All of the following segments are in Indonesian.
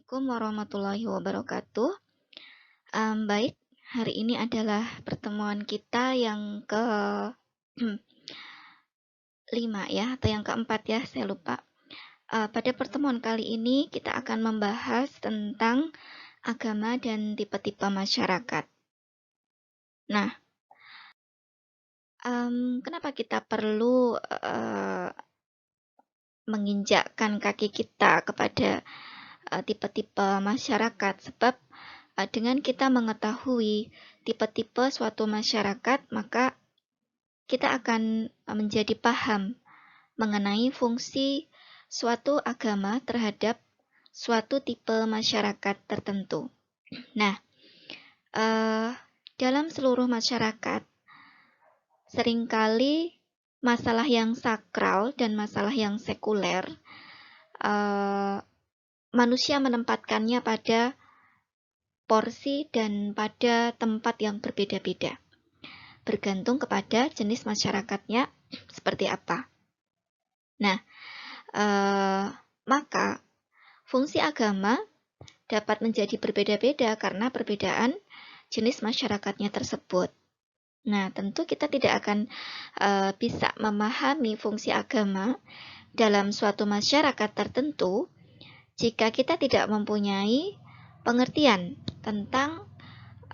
Assalamualaikum warahmatullahi wabarakatuh. Baik, hari ini adalah pertemuan kita yang ke 5 ya, atau yang keempat ya, saya lupa. Pada pertemuan kali ini kita akan membahas tentang agama dan tipe-tipe masyarakat. Nah, kenapa kita perlu menginjakkan kaki kita kepada tipe-tipe masyarakat? Sebab dengan kita mengetahui tipe-tipe suatu masyarakat, maka kita akan menjadi paham mengenai fungsi suatu agama terhadap suatu tipe masyarakat tertentu. Nah, dalam seluruh masyarakat, seringkali masalah yang sakral dan masalah yang sekuler, manusia menempatkannya pada porsi dan pada tempat yang berbeda-beda, bergantung kepada jenis masyarakatnya seperti apa. Nah, maka fungsi agama dapat menjadi berbeda-beda karena perbedaan jenis masyarakatnya tersebut. Nah, tentu kita tidak akan bisa memahami fungsi agama dalam suatu masyarakat tertentu jika kita tidak mempunyai pengertian tentang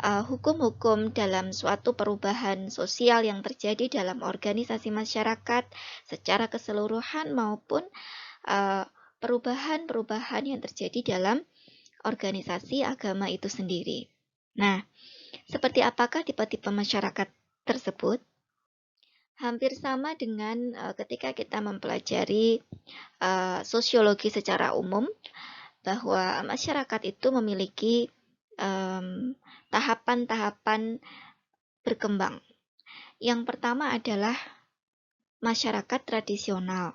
hukum-hukum dalam suatu perubahan sosial yang terjadi dalam organisasi masyarakat secara keseluruhan maupun perubahan-perubahan yang terjadi dalam organisasi agama itu sendiri. Nah, seperti apakah tipe-tipe masyarakat tersebut? Hampir sama dengan ketika kita mempelajari sosiologi secara umum, bahwa masyarakat itu memiliki tahapan-tahapan berkembang. Yang pertama adalah masyarakat tradisional.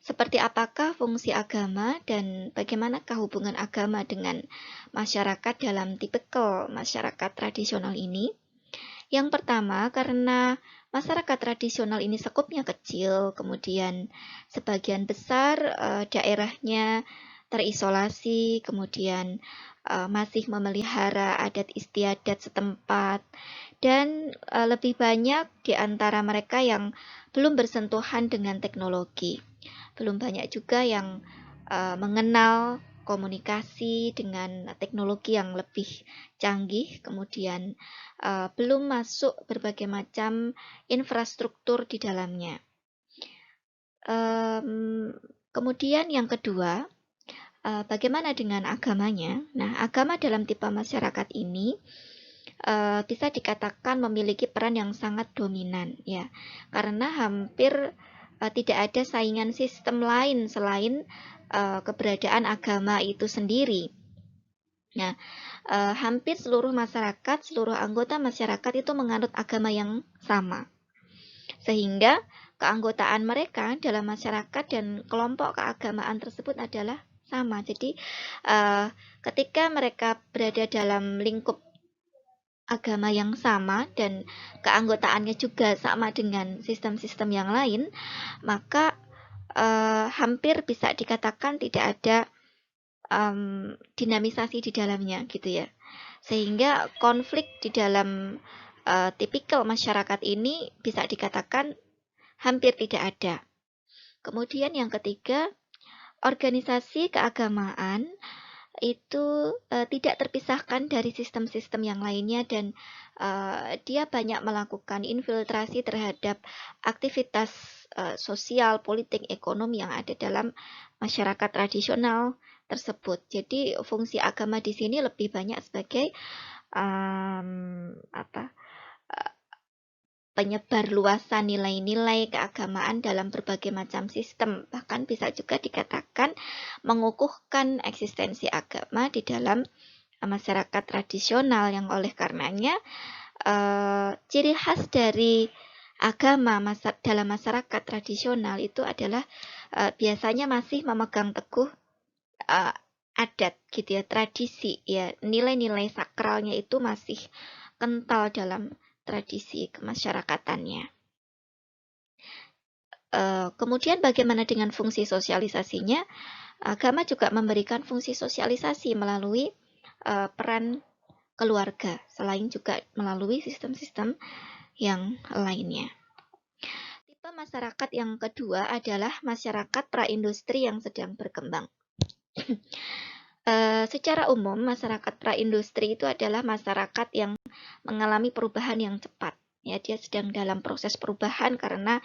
Seperti apakah fungsi agama dan bagaimanakah hubungan agama dengan masyarakat dalam tipikal masyarakat tradisional ini? Yang pertama, karena masyarakat tradisional ini sekupnya kecil, kemudian sebagian besar daerahnya terisolasi, kemudian masih memelihara adat istiadat setempat, dan lebih banyak di antara mereka yang belum bersentuhan dengan teknologi. Belum banyak juga yang mengenal komunikasi dengan teknologi yang lebih canggih, kemudian belum masuk berbagai macam infrastruktur di dalamnya. Kemudian yang kedua, bagaimana dengan agamanya? Nah, agama dalam tipe masyarakat ini bisa dikatakan memiliki peran yang sangat dominan, ya, karena hampir tidak ada saingan sistem lain selain keberadaan agama itu sendiri. Nah, hampir seluruh masyarakat, seluruh anggota masyarakat itu menganut agama yang sama, sehingga keanggotaan mereka dalam masyarakat dan kelompok keagamaan tersebut adalah sama. Jadi, ketika mereka berada dalam lingkup agama yang sama dan keanggotaannya juga sama dengan sistem-sistem yang lain, maka hampir bisa dikatakan tidak ada dinamisasi di dalamnya gitu ya. Sehingga konflik di dalam tipikal masyarakat ini bisa dikatakan hampir tidak ada. Kemudian yang ketiga, organisasi keagamaan itu tidak terpisahkan dari sistem-sistem yang lainnya dan dia banyak melakukan infiltrasi terhadap aktivitas sosial, politik, ekonomi yang ada dalam masyarakat tradisional tersebut. Jadi fungsi agama di sini lebih banyak sebagai penyebar luasan nilai-nilai keagamaan dalam berbagai macam sistem. Bahkan bisa juga dikatakan mengukuhkan eksistensi agama di dalam masyarakat tradisional yang oleh karenanya ciri khas dari agama dalam masyarakat tradisional itu adalah biasanya masih memegang teguh adat gitu ya, tradisi ya, nilai-nilai sakralnya itu masih kental dalam tradisi kemasyarakatannya. Kemudian bagaimana dengan fungsi sosialisasinya? Agama juga memberikan fungsi sosialisasi melalui peran keluarga, selain juga melalui sistem-sistem yang lainnya. Tipe masyarakat yang kedua adalah masyarakat praindustri yang sedang berkembang. Secara umum, masyarakat praindustri itu adalah masyarakat yang mengalami perubahan yang cepat. Ya, dia sedang dalam proses perubahan karena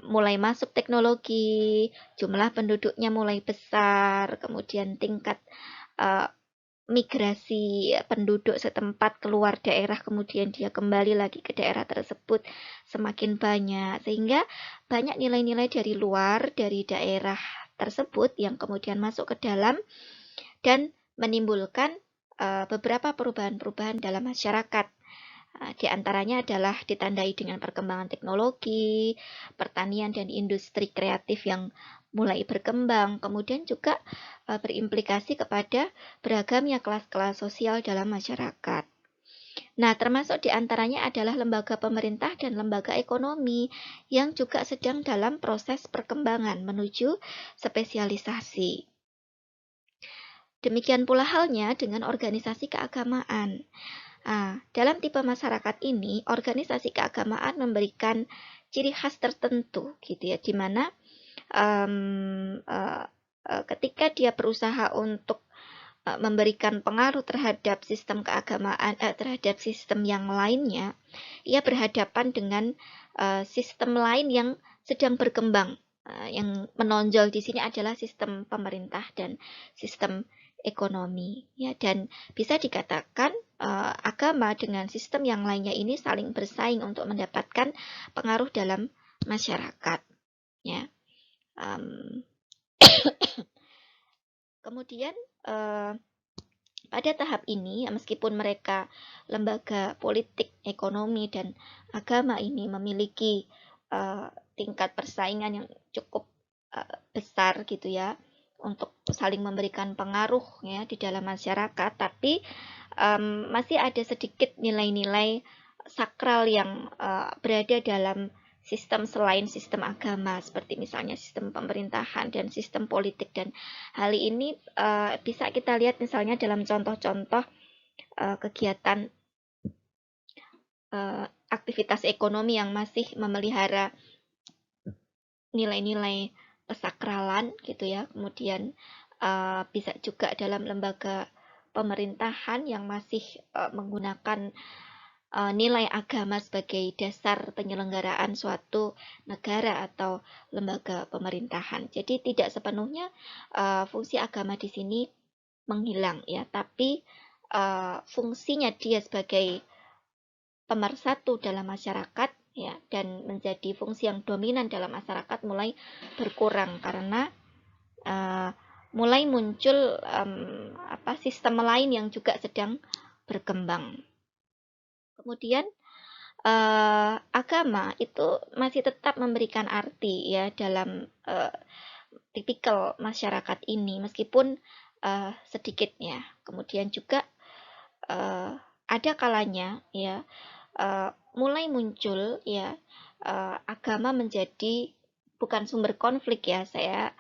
mulai masuk teknologi, jumlah penduduknya mulai besar, kemudian tingkat migrasi penduduk setempat keluar daerah, kemudian dia kembali lagi ke daerah tersebut semakin banyak, sehingga banyak nilai-nilai dari luar, dari daerah tersebut yang kemudian masuk ke dalam dan menimbulkan beberapa perubahan-perubahan dalam masyarakat. Di antaranya adalah ditandai dengan perkembangan teknologi, pertanian dan industri kreatif yang mulai berkembang, kemudian juga berimplikasi kepada beragamnya kelas-kelas sosial dalam masyarakat. Nah, termasuk di antaranya adalah lembaga pemerintah dan lembaga ekonomi yang juga sedang dalam proses perkembangan menuju spesialisasi. Demikian pula halnya dengan organisasi keagamaan. Dalam tipe masyarakat ini, organisasi keagamaan memberikan ciri khas tertentu, gitu ya, di mana ketika dia berusaha untuk memberikan pengaruh terhadap sistem keagamaan, terhadap sistem yang lainnya, ia berhadapan dengan sistem lain yang sedang berkembang. Yang menonjol di sini adalah sistem pemerintah dan sistem ekonomi, ya, dan bisa dikatakan agama dengan sistem yang lainnya ini saling bersaing untuk mendapatkan pengaruh dalam masyarakat, ya. Kemudian pada tahap ini, meskipun mereka lembaga politik, ekonomi, dan agama ini memiliki tingkat persaingan yang cukup besar, gitu ya, untuk saling memberikan pengaruh ya di dalam masyarakat, tapi masih ada sedikit nilai-nilai sakral yang berada dalam sistem selain sistem agama, seperti misalnya sistem pemerintahan dan sistem politik. Dan hal ini bisa kita lihat misalnya dalam contoh-contoh kegiatan aktivitas ekonomi yang masih memelihara nilai-nilai kesakralan, gitu ya. Kemudian bisa juga dalam lembaga pemerintahan yang masih menggunakan nilai agama sebagai dasar penyelenggaraan suatu negara atau lembaga pemerintahan. Jadi tidak sepenuhnya fungsi agama di sini menghilang, ya, tapi fungsinya dia sebagai pemersatu dalam masyarakat, ya, dan menjadi fungsi yang dominan dalam masyarakat mulai berkurang karena mulai muncul sistem lain yang juga sedang berkembang. Kemudian agama itu masih tetap memberikan arti, ya, dalam tipikal masyarakat ini, meskipun sedikitnya. Kemudian juga ada kalanya, ya, mulai muncul, ya, agama menjadi bukan sumber konflik, ya. Saya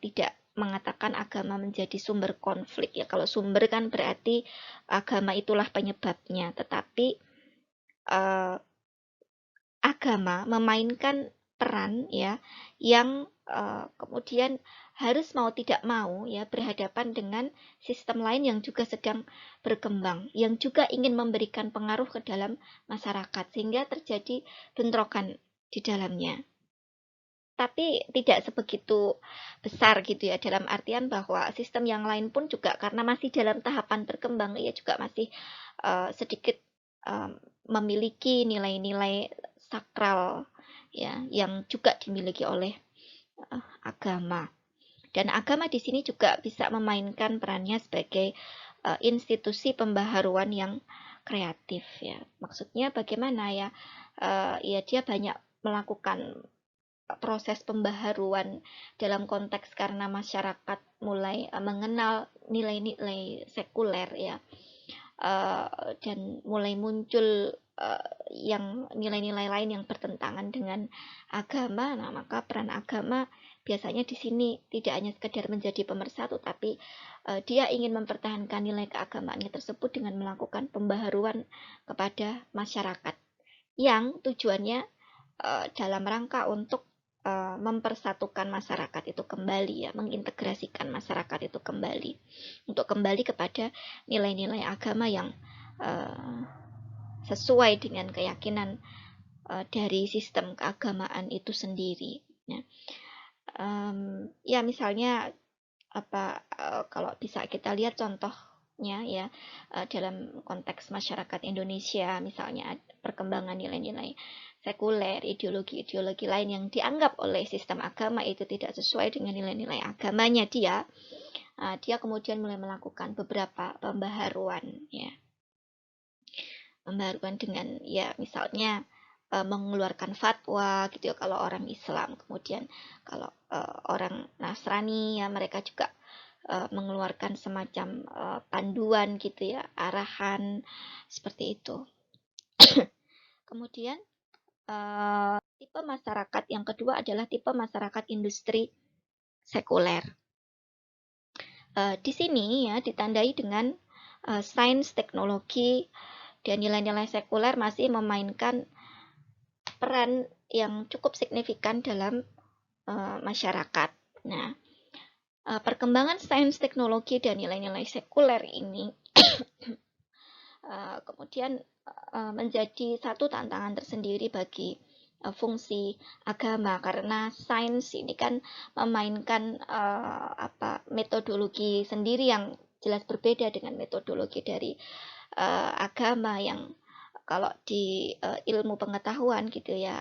tidak mengatakan agama menjadi sumber konflik, ya. Kalau sumber kan berarti agama itulah penyebabnya, tetapi agama memainkan peran, ya, yang kemudian harus mau tidak mau, ya, berhadapan dengan sistem lain yang juga sedang berkembang, yang juga ingin memberikan pengaruh ke dalam masyarakat sehingga terjadi bentrokan di dalamnya. Tapi tidak sebegitu besar, gitu ya, dalam artian bahwa sistem yang lain pun juga karena masih dalam tahapan berkembang, ya, juga masih sedikit memiliki nilai-nilai sakral, ya, yang juga dimiliki oleh agama. Dan agama di sini juga bisa memainkan perannya sebagai institusi pembaharuan yang kreatif, ya. Maksudnya bagaimana, ya? Ya, dia banyak melakukan proses pembaharuan dalam konteks karena masyarakat mulai mengenal nilai-nilai sekuler, ya, dan mulai muncul yang nilai-nilai lain yang bertentangan dengan agama. Nah, maka peran agama biasanya di sini tidak hanya sekedar menjadi pemersatu, tapi dia ingin mempertahankan nilai keagamaannya tersebut dengan melakukan pembaharuan kepada masyarakat yang tujuannya dalam rangka untuk mempersatukan masyarakat itu kembali, ya, mengintegrasikan masyarakat itu kembali untuk kembali kepada nilai-nilai agama yang sesuai dengan keyakinan dari sistem keagamaan itu sendiri. Ya misalnya kalau bisa kita lihat contohnya ya dalam konteks masyarakat Indonesia, misalnya perkembangan nilai-nilai sekuler, ideologi-ideologi lain yang dianggap oleh sistem agama itu tidak sesuai dengan nilai-nilai agamanya dia kemudian mulai melakukan beberapa pembaharuan, ya. Pembaharuan dengan ya misalnya mengeluarkan fatwa gitu ya kalau orang Islam, kemudian kalau orang Nasrani ya mereka juga mengeluarkan semacam panduan gitu ya, arahan seperti itu. Kemudian tipe masyarakat yang kedua adalah tipe masyarakat industri sekuler. Di sini ya ditandai dengan sains, teknologi, dan nilai-nilai sekuler masih memainkan peran yang cukup signifikan dalam masyarakat. Nah, perkembangan sains, teknologi, dan nilai-nilai sekuler ini kemudian menjadi satu tantangan tersendiri bagi fungsi agama, karena sains ini kan memainkan metodologi sendiri yang jelas berbeda dengan metodologi dari agama yang kalau di ilmu pengetahuan gitu ya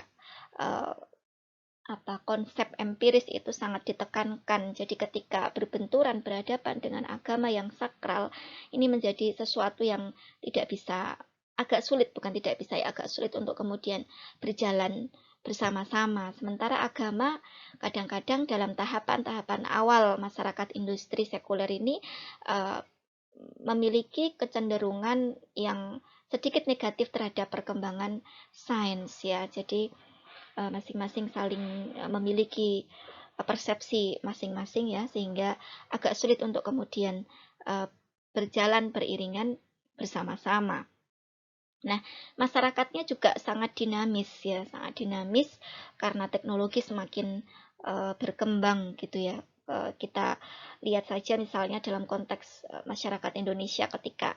konsep empiris itu sangat ditekankan. Jadi ketika berbenturan berhadapan dengan agama yang sakral, ini menjadi sesuatu yang tidak bisa, agak sulit, bukan tidak bisa ya, agak sulit untuk kemudian berjalan bersama-sama. Sementara agama kadang-kadang dalam tahapan-tahapan awal masyarakat industri sekuler ini memiliki kecenderungan yang sedikit negatif terhadap perkembangan sains ya. Jadi masing-masing saling memiliki persepsi masing-masing ya, sehingga agak sulit untuk kemudian berjalan beriringan bersama-sama. Nah, masyarakatnya juga sangat dinamis ya, sangat dinamis karena teknologi semakin berkembang gitu ya. Kita lihat saja misalnya dalam konteks masyarakat Indonesia ketika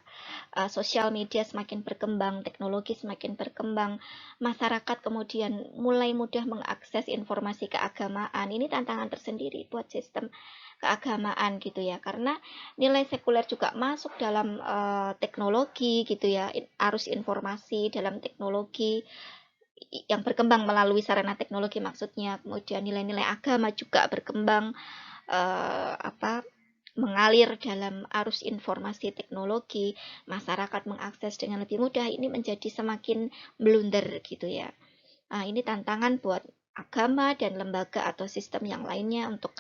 sosial media semakin berkembang, teknologi semakin berkembang, masyarakat kemudian mulai mudah mengakses informasi keagamaan. Ini tantangan tersendiri buat sistem keagamaan gitu ya, karena nilai sekuler juga masuk dalam teknologi gitu ya, arus informasi dalam teknologi yang berkembang melalui sarana teknologi maksudnya. Kemudian nilai-nilai agama juga berkembang mengalir dalam arus informasi teknologi, masyarakat mengakses dengan lebih mudah, ini menjadi semakin blunder gitu ya. Ini tantangan buat agama dan lembaga atau sistem yang lainnya untuk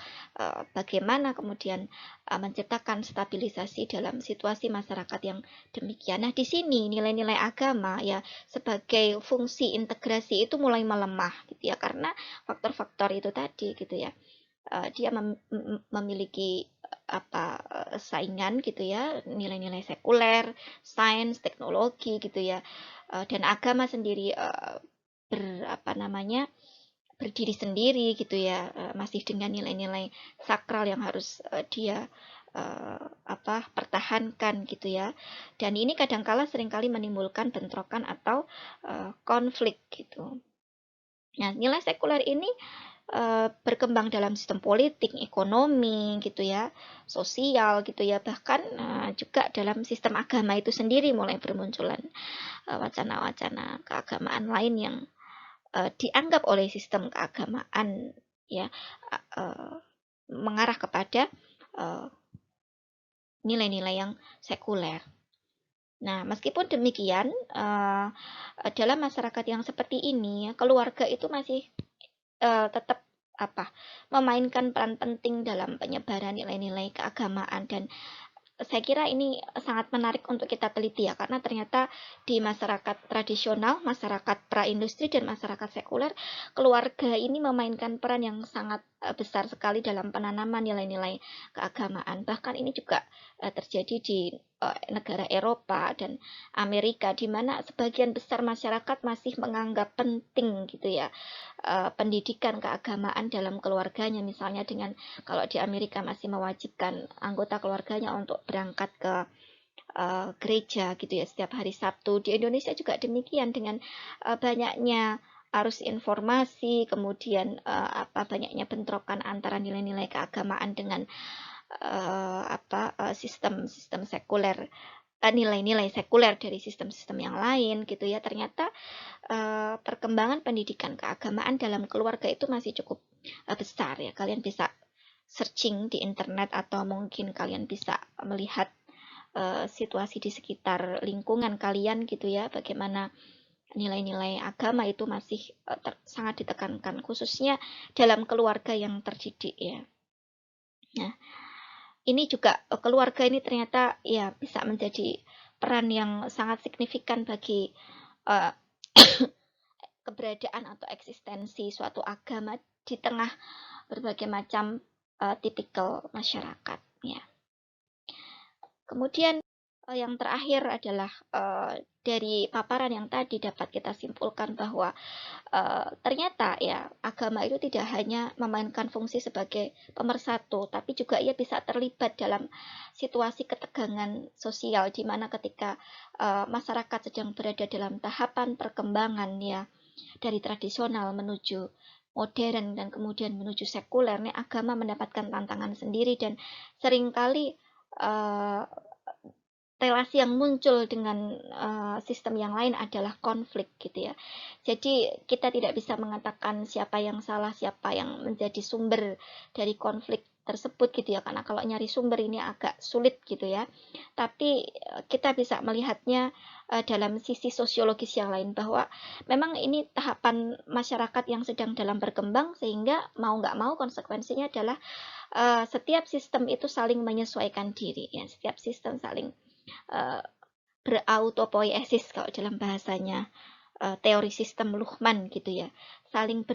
bagaimana kemudian menciptakan stabilisasi dalam situasi masyarakat yang demikian. Nah, di sini nilai-nilai agama ya sebagai fungsi integrasi itu mulai melemah gitu ya, karena faktor-faktor itu tadi gitu ya. Dia memiliki saingan gitu ya, nilai-nilai sekuler, sains, teknologi gitu ya, dan agama sendiri berdiri sendiri gitu ya, masih dengan nilai-nilai sakral yang harus dia pertahankan gitu ya, dan ini kadangkala seringkali menimbulkan bentrokan atau konflik gitu. Nah, nilai sekuler ini berkembang dalam sistem politik, ekonomi gitu ya, sosial gitu ya, bahkan juga dalam sistem agama itu sendiri mulai bermunculan wacana-wacana keagamaan lain yang dianggap oleh sistem keagamaan ya mengarah kepada nilai-nilai yang sekuler. Nah, meskipun demikian, dalam masyarakat yang seperti ini, keluarga itu masih tetap memainkan peran penting dalam penyebaran nilai-nilai keagamaan, dan saya kira ini sangat menarik untuk kita teliti ya, karena ternyata di masyarakat tradisional, masyarakat praindustri dan masyarakat sekuler, keluarga ini memainkan peran yang sangat besar sekali dalam penanaman nilai-nilai keagamaan. Bahkan ini juga terjadi di negara Eropa dan Amerika, di mana sebagian besar masyarakat masih menganggap penting gitu ya pendidikan keagamaan dalam keluarganya, misalnya dengan kalau di Amerika masih mewajibkan anggota keluarganya untuk berangkat ke gereja gitu ya setiap hari Sabtu. Di Indonesia juga demikian dengan banyaknya arus informasi, kemudian banyaknya bentrokan antara nilai-nilai keagamaan dengan sistem-sistem sekuler, nilai-nilai sekuler dari sistem-sistem yang lain gitu ya. Ternyata perkembangan pendidikan keagamaan dalam keluarga itu masih cukup besar ya. Kalian bisa searching di internet atau mungkin kalian bisa melihat situasi di sekitar lingkungan kalian gitu ya, bagaimana nilai-nilai agama itu masih sangat ditekankan, khususnya dalam keluarga yang terdidik ya. Nah, ini juga keluarga ini ternyata ya bisa menjadi peran yang sangat signifikan bagi uh, keberadaan atau eksistensi suatu agama di tengah berbagai macam tipikal masyarakat ya. Kemudian yang terakhir adalah dari paparan yang tadi dapat kita simpulkan bahwa ternyata ya agama itu tidak hanya memainkan fungsi sebagai pemersatu, tapi juga ia bisa terlibat dalam situasi ketegangan sosial di mana ketika masyarakat sedang berada dalam tahapan perkembangan ya dari tradisional menuju modern dan kemudian menuju sekuler, nih agama mendapatkan tantangan sendiri dan seringkali uh, relasi yang muncul dengan sistem yang lain adalah konflik gitu ya. Jadi kita tidak bisa mengatakan siapa yang salah, siapa yang menjadi sumber dari konflik tersebut gitu ya, karena kalau nyari sumber ini agak sulit gitu ya. Tapi kita bisa melihatnya dalam sisi sosiologis yang lain, bahwa memang ini tahapan masyarakat yang sedang dalam berkembang, sehingga mau nggak mau konsekuensinya adalah setiap sistem itu saling menyesuaikan diri ya, setiap sistem saling berautopoiesis kalau dalam bahasanya teori sistem Luhmann gitu ya, saling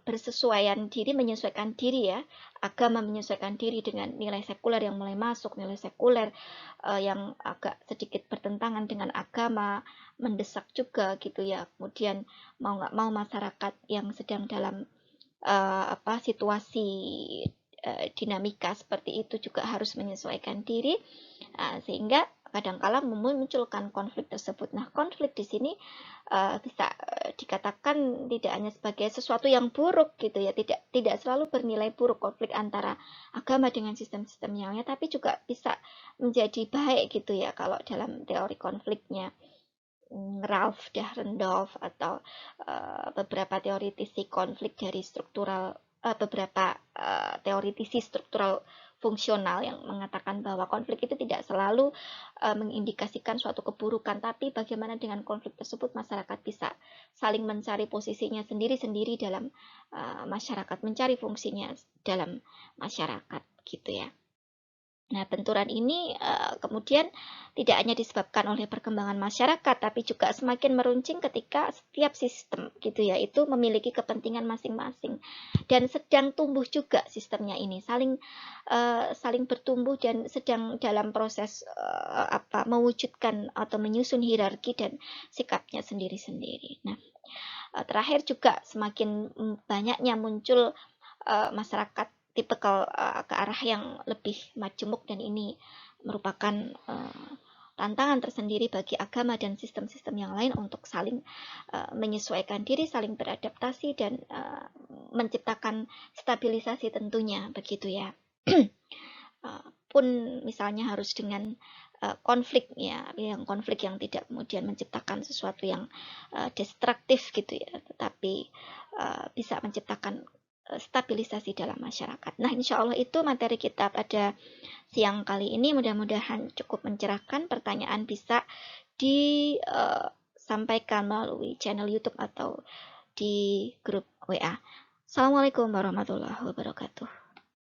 bersesuaian diri, menyesuaikan diri ya, agama menyesuaikan diri dengan nilai sekuler yang mulai masuk, nilai sekuler yang agak sedikit bertentangan dengan agama mendesak juga gitu ya. Kemudian mau nggak mau masyarakat yang sedang dalam situasi dinamika seperti itu juga harus menyesuaikan diri, sehingga kadangkala memunculkan konflik tersebut. Nah, konflik di sini bisa dikatakan tidak hanya sebagai sesuatu yang buruk gitu ya, tidak selalu bernilai buruk konflik antara agama dengan sistem-sistem yang lainnya, tapi juga bisa menjadi baik gitu ya kalau dalam teori konfliknya Ralph Dahrendorf atau beberapa teoritisi konflik dari struktural, beberapa teoritisi struktural fungsional yang mengatakan bahwa konflik itu tidak selalu mengindikasikan suatu keburukan, tapi bagaimana dengan konflik tersebut masyarakat bisa saling mencari posisinya sendiri-sendiri dalam masyarakat, mencari fungsinya dalam masyarakat gitu ya. Nah, benturan ini kemudian tidak hanya disebabkan oleh perkembangan masyarakat, tapi juga semakin meruncing ketika setiap sistem gitu ya, itu memiliki kepentingan masing-masing dan sedang tumbuh juga sistemnya ini, saling bertumbuh dan sedang dalam proses mewujudkan atau menyusun hierarki dan sikapnya sendiri-sendiri. Nah, terakhir juga semakin banyaknya muncul masyarakat tipikal ke arah yang lebih majemuk, dan ini merupakan tantangan tersendiri bagi agama dan sistem-sistem yang lain untuk saling menyesuaikan diri, saling beradaptasi dan menciptakan stabilisasi tentunya begitu ya. Pun misalnya harus dengan konflik ya, yang konflik yang tidak kemudian menciptakan sesuatu yang destruktif gitu ya, tetapi bisa menciptakan stabilisasi dalam masyarakat. Nah, insya Allah itu materi kita pada siang kali ini. Mudah-mudahan cukup mencerahkan. Pertanyaan bisa disampaikan melalui channel YouTube atau di grup WA. Assalamualaikum warahmatullahi wabarakatuh.